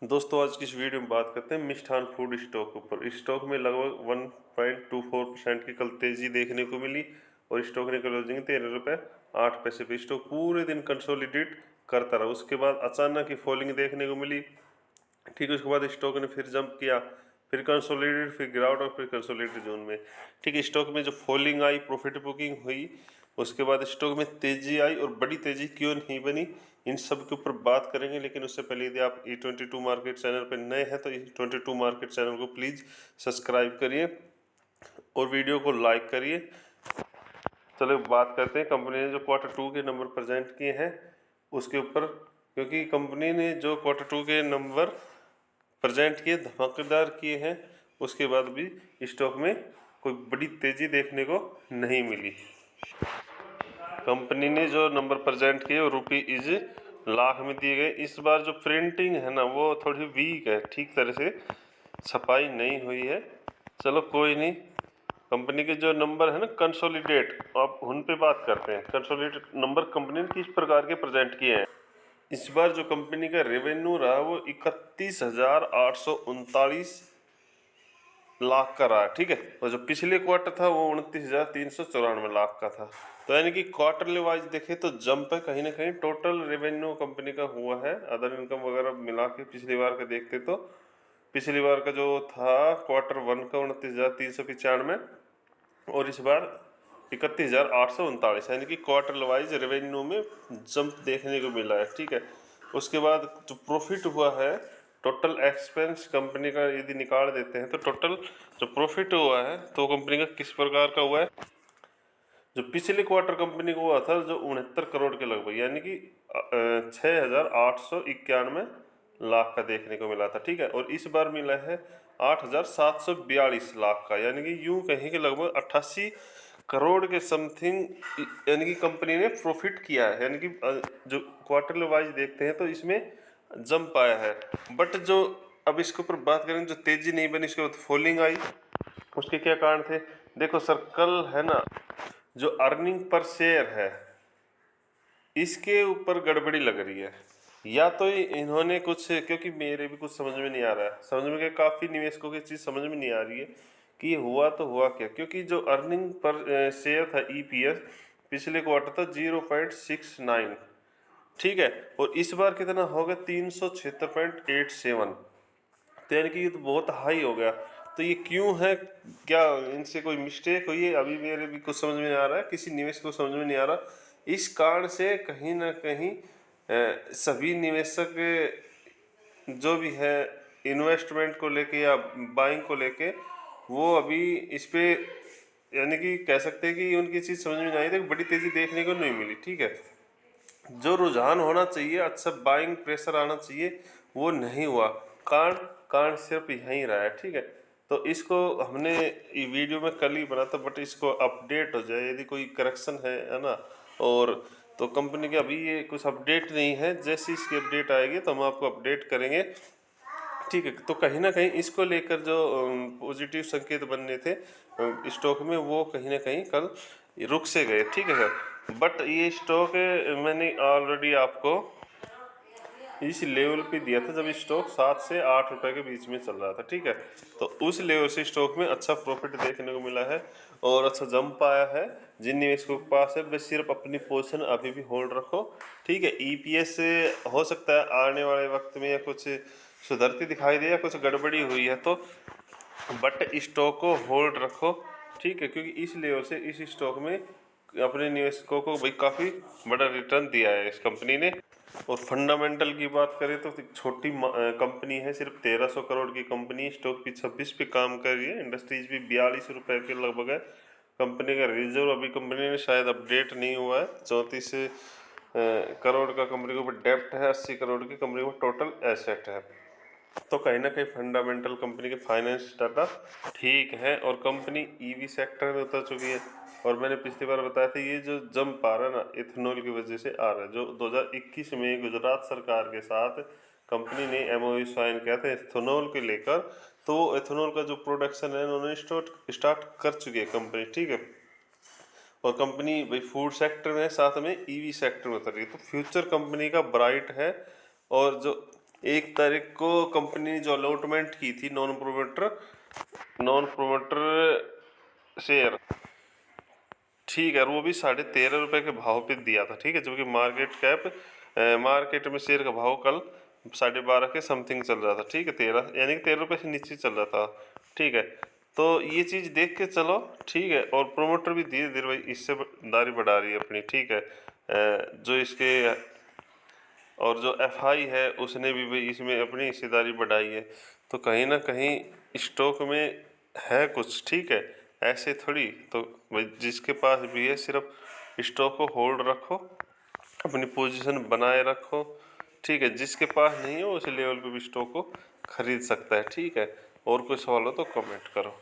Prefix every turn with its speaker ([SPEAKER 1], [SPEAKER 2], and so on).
[SPEAKER 1] दोस्तों आज की इस वीडियो में बात करते हैं मिष्ठान फूड स्टॉक के ऊपर। इस स्टॉक में लगभग 1.24% की कल तेजी देखने को मिली और स्टॉक ने क्लोजिंग ₹13.08 पे स्टॉक पूरे दिन कंसोलिडेट करता रहा। उसके बाद अचानक ही फॉलिंग देखने को मिली। ठीक है, उसके बाद स्टॉक ने फिर जंप किया, फिर कंसोलिडेट, फिर गिरावट और फिर कंसोलिडेट जोन में। ठीक है, स्टॉक में जो फॉलिंग आई, प्रॉफिट बुकिंग हुई, उसके बाद स्टॉक में तेजी आई और बड़ी तेजी क्यों नहीं बनी, इन सब के ऊपर बात करेंगे। लेकिन उससे पहले यदि आप E22 मार्केट चैनल पर नए हैं तो E22 मार्केट चैनल को प्लीज़ सब्सक्राइब करिए और वीडियो को लाइक करिए। चलो बात करते हैं कंपनी ने जो Q2 के नंबर प्रेजेंट किए हैं उसके ऊपर, क्योंकि कंपनी ने जो Q2 के नंबर प्रेजेंट किए धमाकेदार किए हैं, उसके बाद भी स्टॉक में कोई बड़ी तेजी देखने को नहीं मिली। कंपनी ने जो नंबर प्रेजेंट किए वो ₹इज लाख में दिए गए। इस बार जो प्रिंटिंग है ना वो थोड़ी वीक है, ठीक तरह से छपाई नहीं हुई है। चलो कोई नहीं, कंपनी के जो नंबर है ना कंसोलिडेट, आप उन पे बात करते हैं। कंसोलिडेट नंबर कंपनी ने किस प्रकार के प्रेजेंट किए हैं। इस बार जो कंपनी का रेवेन्यू रहा वो 31,839 लाख का रहा। ठीक है, और जो पिछले क्वार्टर था वो 29,394 लाख का था। तो यानी कि क्वार्टरली वाइज देखें तो जंप है कहीं ना कहीं। टोटल रेवेन्यू कंपनी का हुआ है, अदर इनकम वगैरह मिला के पिछली बार का देखते तो पिछली बार का जो था Q1 का 29,395 और इस बार 31,839, यानी कि क्वार्टर वाइज रेवेन्यू में जंप देखने को मिला है। ठीक है, उसके बाद जो प्रॉफिट हुआ है, टोटल एक्सपेंस कंपनी का यदि निकाल देते हैं तो टोटल जो प्रॉफिट हुआ है तो कंपनी का किस प्रकार का हुआ है। जो पिछले क्वार्टर कंपनी को हुआ था जो 69 करोड़ के लगभग, यानी कि 6,891 लाख का देखने को मिला था। ठीक है, और इस बार मिला है 8,742 लाख का, यानी कि यूं कहें कि लगभग 88 करोड़ के समथिंग, यानी कि कंपनी ने प्रॉफिट किया है। यानी कि जो क्वार्टर वाइज देखते हैं तो इसमें जंप आया है। बट जो अब इसके ऊपर बात करें, जो तेजी नहीं बनी, इसके बाद फॉलिंग आई, उसके क्या कारण थे। देखो सर्कल है ना, जो अर्निंग पर शेयर है इसके ऊपर गड़बड़ी लग रही है। या तो इन्होंने कुछ, क्योंकि मेरे भी कुछ समझ में नहीं आ रहा है, समझ में क्या काफ़ी निवेशकों की चीज़ समझ में नहीं आ रही है कि ये हुआ तो हुआ क्या। क्योंकि जो अर्निंग पर शेयर था EPS पिछले क्वार्टर था 0.69। ठीक है, और इस बार कितना हो गया 376.87। तो यानी कि ये तो बहुत हाई हो गया। तो ये क्यों है, क्या इनसे कोई मिस्टेक हुई है, अभी मेरे भी कुछ समझ में नहीं आ रहा है, किसी निवेशक को समझ में नहीं आ रहा। इस कारण से कहीं ना कहीं सभी निवेशक जो भी है इन्वेस्टमेंट को लेके या बाइंग को लेके, वो अभी इस पे, यानी कि कह सकते हैं कि उनकी चीज़ समझ में नहीं आई थी, बड़ी तेज़ी देखने को नहीं मिली। ठीक है, जो रुझान होना चाहिए, अच्छा बाइंग प्रेशर आना चाहिए, वो नहीं हुआ। कारण कारण सिर्फ यहीं रहा है। ठीक है, तो इसको हमने वीडियो में कल ही बना था, बट इसको अपडेट हो जाए यदि कोई करेक्शन है ना। और तो कंपनी के अभी ये कुछ अपडेट नहीं है, जैसी इसकी अपडेट आएगी तो हम आपको अपडेट करेंगे। ठीक है, तो कहीं ना कहीं इसको लेकर जो पॉजिटिव संकेत बनने थे स्टॉक में, वो कहीं ना कहीं कल रुक से गए। ठीक है सर, बट ये स्टॉक मैंने ऑलरेडी आपको इस लेवल पे दिया था जब स्टॉक 7 से 8 रुपए के बीच में चल रहा था। ठीक है, तो उस लेवल से स्टॉक में अच्छा प्रॉफिट देखने को मिला है और अच्छा जंप आया है। जिन निवेशकों के पास है वे सिर्फ अपनी पोजीशन अभी भी होल्ड रखो। ठीक है, EPS हो सकता है आने वाले वक्त में या कुछ सुधरती दिखाई दे या कुछ गड़बड़ी हुई है तो, बट स्टॉक को होल्ड रखो। ठीक है, क्योंकि इस लेवल से इस स्टॉक में अपने निवेशकों को भाई काफ़ी बड़ा रिटर्न दिया है इस कंपनी ने। और फंडामेंटल की बात करें तो छोटी कंपनी है, सिर्फ 1300 करोड़ की कंपनी, स्टॉक भी 26 पे काम कर रही है, इंडस्ट्रीज भी 42 रुपए के लगभग है। कंपनी का रिजर्व अभी कंपनी ने शायद अपडेट नहीं हुआ है, 34 करोड़ का कंपनी के ऊपर डेप्ट है, 80 करोड़ की कंपनी को टोटल एसेट है। तो कहीं ना कहीं फंडामेंटल कंपनी के फाइनेंस डाटा ठीक है और कंपनी EV सेक्टर में उतर चुकी है। और मैंने पिछली बार बताया था ये जो जंप आ रहा है ना इथेनॉल की वजह से आ रहा है। जो 2021 में गुजरात सरकार के साथ कंपनी ने MOU साइन किया था इथेनॉल को लेकर, तो इथेनॉल का जो प्रोडक्शन है उन्होंने स्टार्ट कर चुकी है कंपनी। ठीक है, और कंपनी भाई फूड सेक्टर में साथ में EV सेक्टर में उतर रही है, तो फ्यूचर कंपनी का ब्राइट है। और जो 1 तारीख को कंपनी ने जो अलॉटमेंट की थी नॉन प्रोमोटर शेयर, ठीक है, और वो भी 13.5 रुपये के भाव पे दिया था, ठीक है, जबकि मार्केट में शेयर का भाव कल 12.5 के समथिंग चल रहा था, ठीक है, 13 यानी कि 13 रुपये से नीचे चल रहा था, ठीक है। तो ये चीज़ देख के चलो, ठीक है। और प्रोमोटर भी धीरे धीरे भाई इससे दारी बढ़ा रही है अपनी, ठीक है। जो इसके और जो एफआई है उसने भी भाई इसमें अपनी हिस्सेदारी बढ़ाई है। तो कहीं ना कहीं स्टॉक में है कुछ, ठीक है, ऐसे थोड़ी। तो भाई जिसके पास भी है सिर्फ स्टॉक को होल्ड रखो, अपनी पोजीशन बनाए रखो, ठीक है। जिसके पास नहीं है उस लेवल पे भी स्टॉक को खरीद सकता है, ठीक है। और कोई सवाल हो तो कमेंट करो।